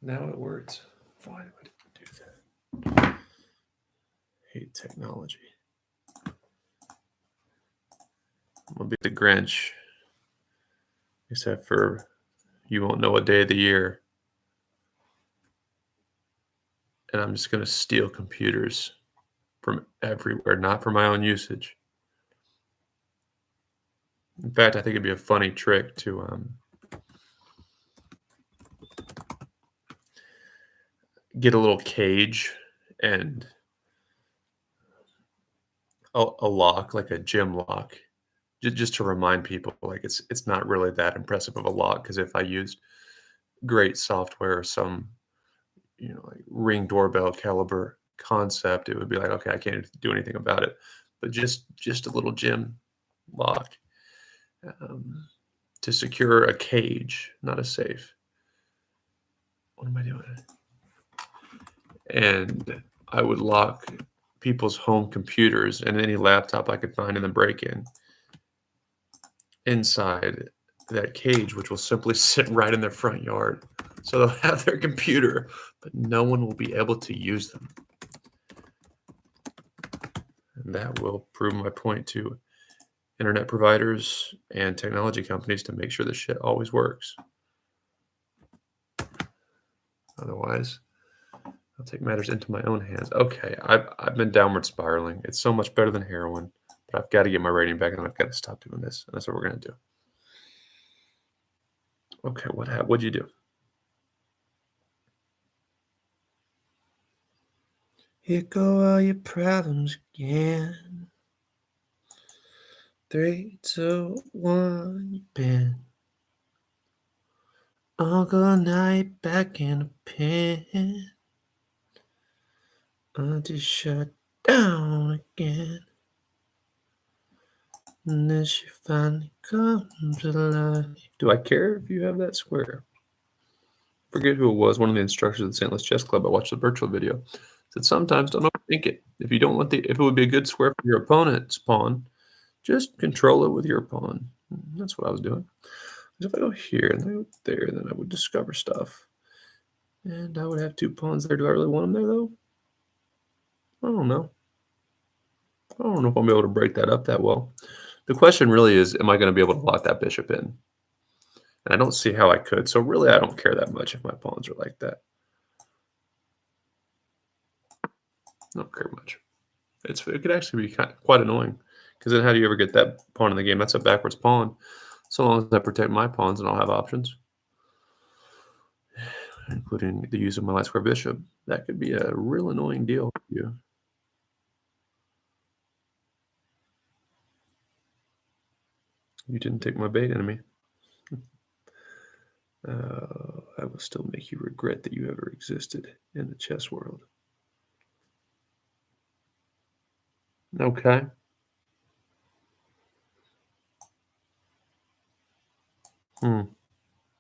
Now it works. Why do I do that? Hate technology. I'm gonna be the Grinch, except for you won't know a day of the year, and I'm just gonna steal computers from everywhere, not for my own usage. In fact, I think it'd be a funny trick to get a little cage and a lock, like a gym lock, just to remind people like it's not really that impressive of a lock. Because if I used great software or some like Ring doorbell caliber concept, it would be like, okay, I can't do anything about it. But just a little gym lock um, to secure a cage, not a safe. What am I doing? And I would lock people's home computers and any laptop I could find in the break-in inside that cage, which will simply sit right in their front yard. So they'll have their computer, but no one will be able to use them. And that will prove my point to internet providers and technology companies to make sure this shit always works. Otherwise, I'll take matters into my own hands. Okay, I've been downward spiraling. It's so much better than heroin, but I've got to get my rating back and I've got to stop doing this. And that's what we're going to do. Okay, what'd you do? Here go all your problems again. 3, 2, 1, you've been all good night back in the pen. I just shut down again. And then she finally comes alive. Do I care if you have that square? Forget who it was, one of the instructors of the St. Louis Chess Club. I watched the virtual video. Said sometimes don't overthink it. If you don't want if it would be a good square for your opponent's pawn, just control it with your pawn. That's what I was doing. If I go here and I go there, then I would discover stuff. And I would have 2 pawns there. Do I really want them there, though? I don't know. I don't know if I'll be able to break that up that well. The question really is, am I going to be able to lock that bishop in? And I don't see how I could. So really, I don't care that much if my pawns are like that. I don't care much. It could actually be quite annoying. Because then how do you ever get that pawn in the game? That's a backwards pawn. So long as I protect my pawns and I'll have options, including the use of my light square bishop. That could be a real annoying deal for you. You didn't take my bait, enemy. I will still make you regret that you ever existed in the chess world. Okay.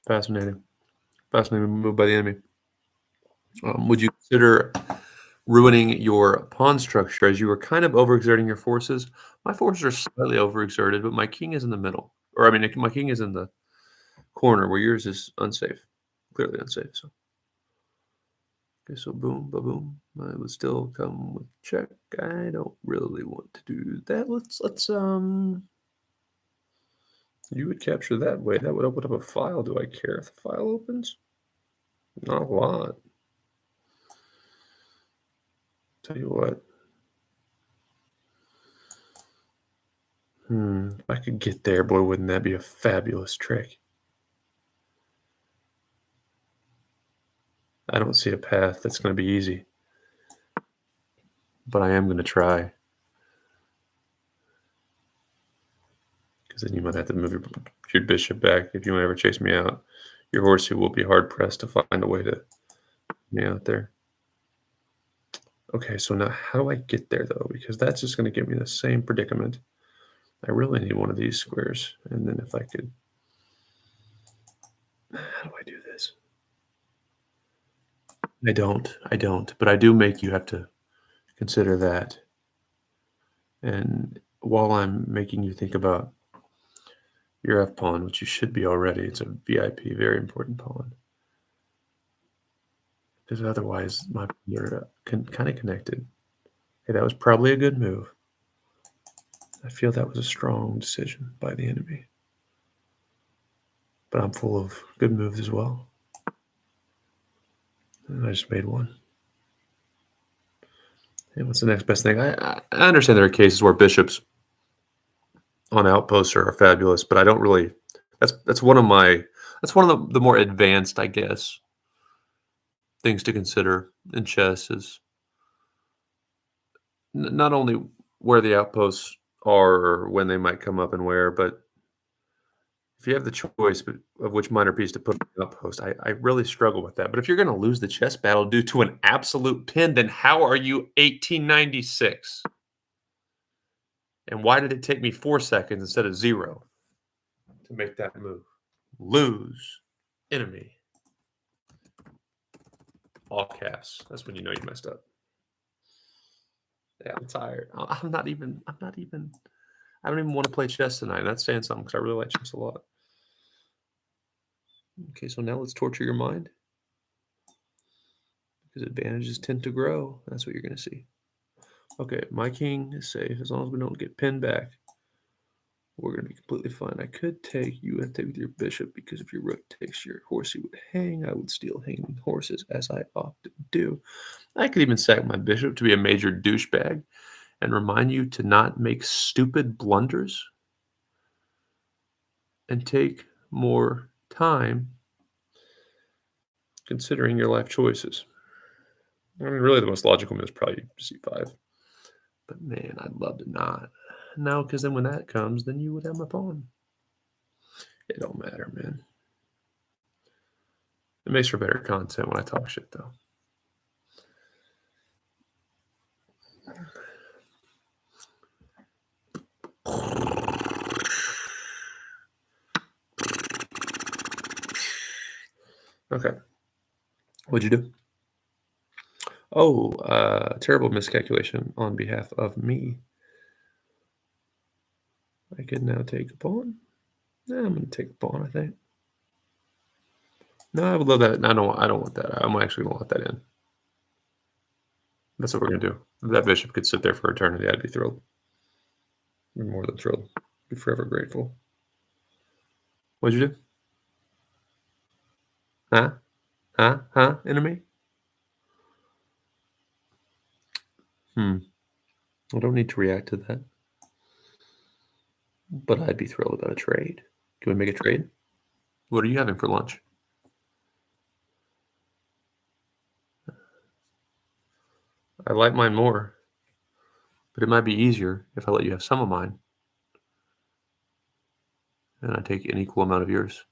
Fascinating. Fascinating move by the enemy. Would you consider ruining your pawn structure as you were kind of overexerting your forces? My forces are slightly overexerted, but my king is in the middle. Or, I mean, my king is in the corner where yours is unsafe. Clearly unsafe, so. Okay, so boom, ba-boom. I would still come with check. I don't really want to do that. Let's you would capture that way. That would open up a file. Do I care if the file opens? Not a lot. Tell you what. If I could get there, boy, wouldn't that be a fabulous trick? I don't see a path that's going to be easy. But I am going to try. Because then you might have to move your bishop back if you want to ever chase me out. Your horse who will be hard-pressed to find a way to get me out there. Okay, so now how do I get there, though? Because that's just going to give me the same predicament. I really need one of these squares. And then if I could... How do I do this? I don't. But I do make you have to consider that. And while I'm making you think about your F pawn, which you should be already, it's a VIP, very important pawn. because otherwise you're kind of connected. Hey, that was probably a good move. I feel that was a strong decision by the enemy. But I'm full of good moves as well. And I just made one. And what's the next best thing? I understand there are cases where bishops on outposts are fabulous, but I don't really. That's one of the more advanced, I guess, things to consider in chess is not only where the outposts are or when they might come up and where, but if you have the choice of which minor piece to put on the outpost, I really struggle with that. But if you're going to lose the chess battle due to an absolute pin, then how are you 1896? And why did it take me 4 seconds instead of 0 to make that move? Lose. Enemy. All caps. That's when you know you messed up. Yeah, I'm tired. I don't even want to play chess tonight. That's saying something because I really like chess a lot. Okay, so now let's torture your mind. Because advantages tend to grow. That's what you're going to see. Okay, my king is safe as long as we don't get pinned back. We're going to be completely fine. I could take you and take with your bishop because if your rook takes your horse, you would hang. I would steal hanging horses as I often do. I could even sack my bishop to be a major douchebag and remind you to not make stupid blunders and take more time considering your life choices. I mean, really, the most logical move is probably c5. But man, I'd love to not. No, because then when that comes, then you would have my pawn. It don't matter, man. It makes for better content when I talk shit, though. Okay. What'd you do? Oh, terrible miscalculation on behalf of me. I could now take a pawn. I'm going to take a pawn, I think. No, I would love that. I don't want that. I'm actually going to let that in. That's what we're going to do. If that bishop could sit there for eternity, I'd be thrilled. I'd be more than thrilled. I'd be forever grateful. What'd you do? Huh? Enemy? I don't need to react to that. But I'd be thrilled about a trade. Can we make a trade? What are you having for lunch? I like mine more. But it might be easier if I let you have some of mine. And I take an equal amount of yours.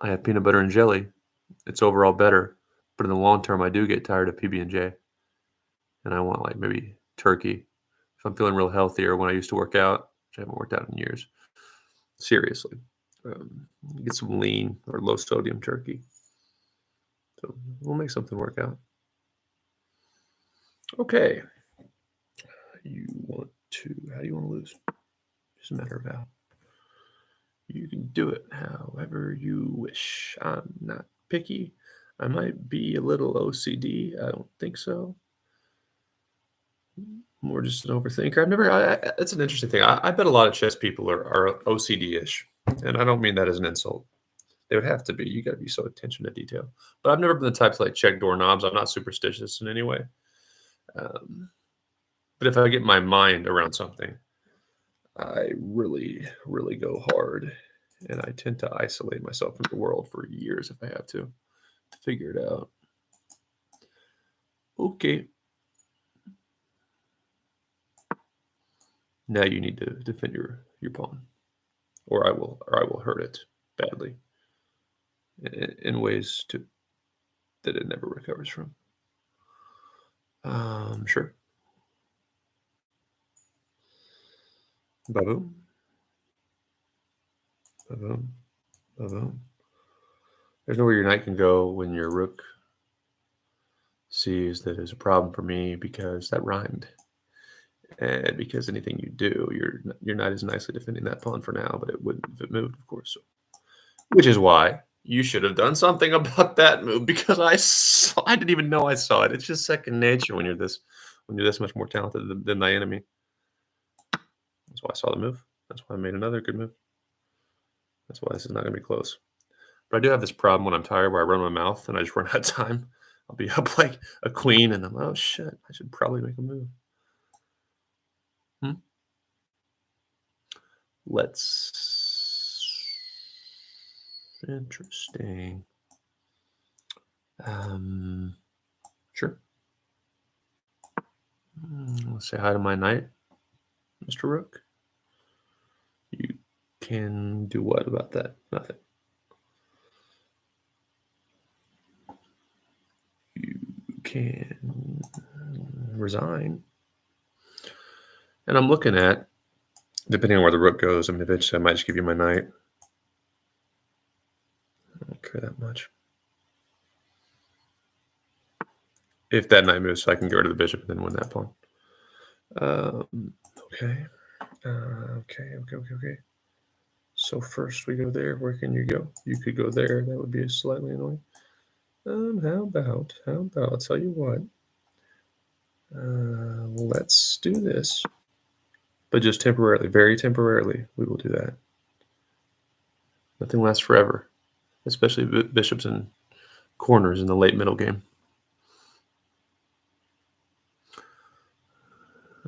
I have peanut butter and jelly. It's overall better. But in the long term, I do get tired of PB&J. And I want like maybe turkey. If I'm feeling real healthy or when I used to work out, which I haven't worked out in years. Seriously. Get some lean or low sodium turkey. So we'll make something work out. Okay. How do you want to lose? Just a matter of how. You can do it however you wish. I'm not picky. I might be a little OCD. I don't think so. More just an overthinker. It's an interesting thing. I bet a lot of chess people are OCD-ish. And I don't mean that as an insult. They would have to be. You got to be so attention to detail. But I've never been the type to like check doorknobs. I'm not superstitious in any way. But if I get my mind around something, I really, really go hard. And I tend to isolate myself from the world for years if I have to figure it out. Okay. Now you need to defend your pawn. Or I will hurt it badly. In ways that it never recovers from. Sure. Ba-boom. Ba-boom. Ba-boom. There's nowhere your knight can go when your rook sees that there's a problem for me because that rhymed. And because anything you do, your knight is nicely defending that pawn for now, but it wouldn't if it moved, of course. So, which is why You should have done something about that move because I didn't even know I saw it. It's just second nature when you're this much more talented than thy enemy. That's why I saw the move. That's why I made another good move. That's why this is not gonna be close. But I do have this problem when I'm tired where I run my mouth and I just run out of time. I'll be up like a queen and I'm, "Oh, shit, I should probably make a move." Hmm? Let's interesting. Sure. Let's say hi to my knight, Mr. Rook. You can do what about that? Nothing. You can resign. And I'm looking at, depending on where the rook goes, I mean, eventually I might just give you my knight. I don't care that much. If that knight moves, so I can get rid of the bishop and then win that pawn. Okay. Okay. So first we go there. Where can you go? You could go there. That would be slightly annoying. How about? I'll tell you what. Let's do this, but just temporarily, very temporarily. We will do that. Nothing lasts forever, especially bishops and corners in the late middle game.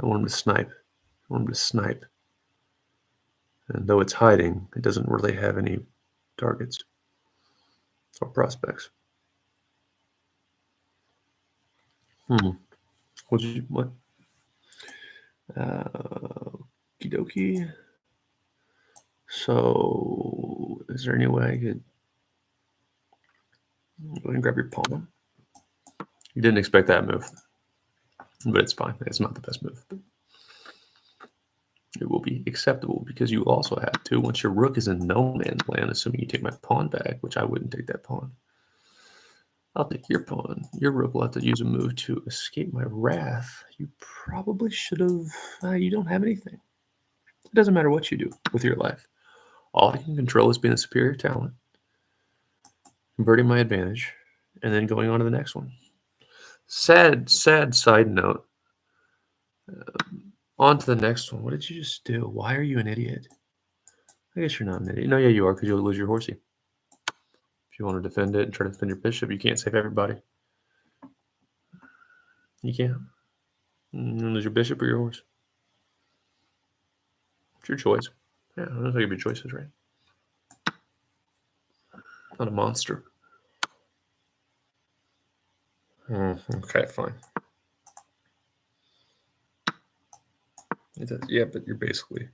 I want him to snipe. And though it's hiding, it doesn't really have any targets or prospects. What? Okie dokie. So, is there any way I could go ahead and grab your pawn? You didn't expect that move, but it's fine. It's not the best move. But it will be acceptable because you also have to. Once your rook is in no man's land, assuming you take my pawn back, which I wouldn't take that pawn. I'll take your pawn. Your rook will have to use a move to escape my wrath. You probably should have. You don't have anything. It doesn't matter what you do with your life. All I can control is being a superior talent, converting my advantage, and then going on to the next one. Sad side note. On to the next one. What did you just do? Why are you an idiot? I guess you're not an idiot. No, yeah, you are, because you'll lose your horsey. If you want to defend it and try to defend your bishop, you can't save everybody. You can't. You lose your bishop or your horse. It's your choice. Yeah, I don't think it'd be choices, right? Not a monster. Okay, fine. It does, yeah, but you're basically